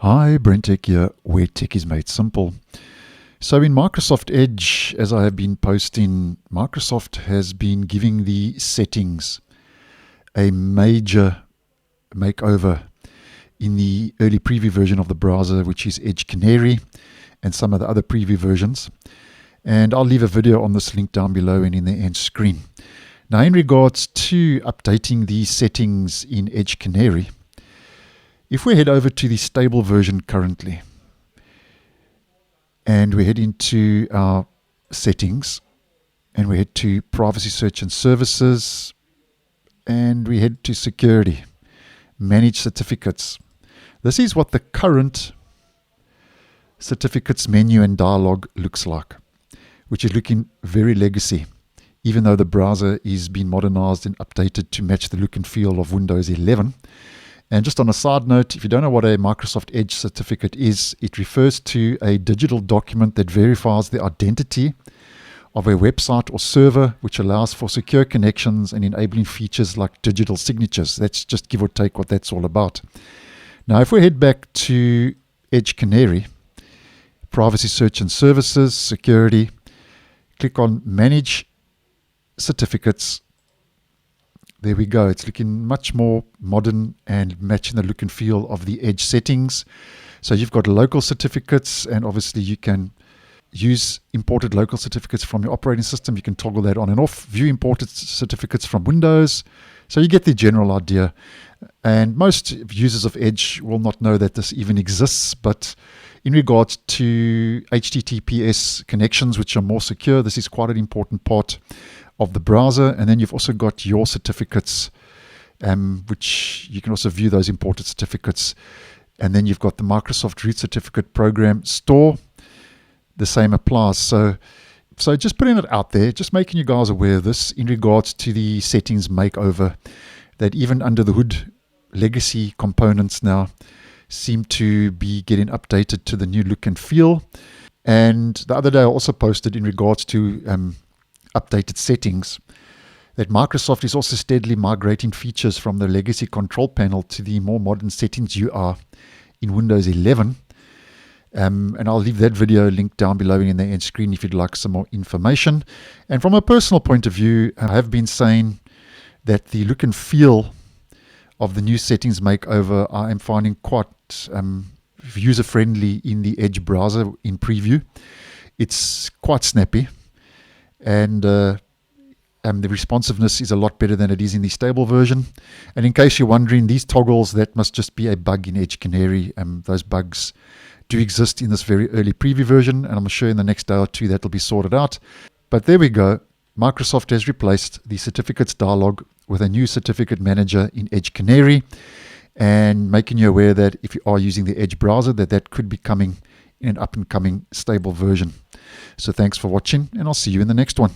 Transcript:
Hi, BrenTech here, where tech is made simple. So in Microsoft Edge, as I have been posting, Microsoft has been giving the settings a major makeover in the early preview version of the browser, which is Edge Canary, and some of the other preview versions. And I'll leave a video on this link down below and in the end screen. Now, in regards to updating these settings in Edge Canary, if we head over to the stable version currently, and we head into our settings, and we head to privacy search and services, and we head to security, manage certificates. This is what the current certificates menu and dialog looks like, which is looking very legacy, even though the browser is being modernized and updated to match the look and feel of Windows 11. And just on a side note, if you don't know what a Microsoft Edge certificate is, it refers to a digital document that verifies the identity of a website or server, which allows for secure connections and enabling features like digital signatures. That's just give or take what that's all about. Now, if we head back to Edge Canary, privacy search and services, security, click on manage certificates. There we go. It's looking much more modern and matching the look and feel of the Edge settings. So you've got local certificates, and obviously you can use imported local certificates from your operating system. You can toggle that on and off. View imported certificates from Windows. So you get the general idea. And most users of Edge will not know that this even exists, but in regards to HTTPS connections, which are more secure, this is quite an important part of the browser. And then you've also got your certificates, which you can also view those imported certificates. And then you've got the Microsoft Root Certificate Program Store. The same applies. So just putting it out there, just making you guys aware of this in regards to the settings makeover, that even under the hood, legacy components now seem to be getting updated to the new look and feel. And the other day I also posted in regards to updated settings that Microsoft is also steadily migrating features from the legacy control panel to the more modern settings UI in Windows 11. And I'll leave that video linked down below in the end screen if you'd like some more information. And from a personal point of view, I have been saying that the look and feel of the new settings makeover I am finding quite user-friendly in the Edge browser in preview. It's quite snappy, and the responsiveness is a lot better than it is in the stable version. And in case you're wondering, these toggles, that must just be a bug in Edge Canary. Those bugs do exist in this very early preview version, and I'm sure in the next day or two that will be sorted out. But there we go. Microsoft has replaced the certificates dialog with a new certificate manager in Edge Canary, and making you aware that if you are using the Edge browser, that could be coming in an up and coming stable version. So thanks for watching, and I'll see you in the next one.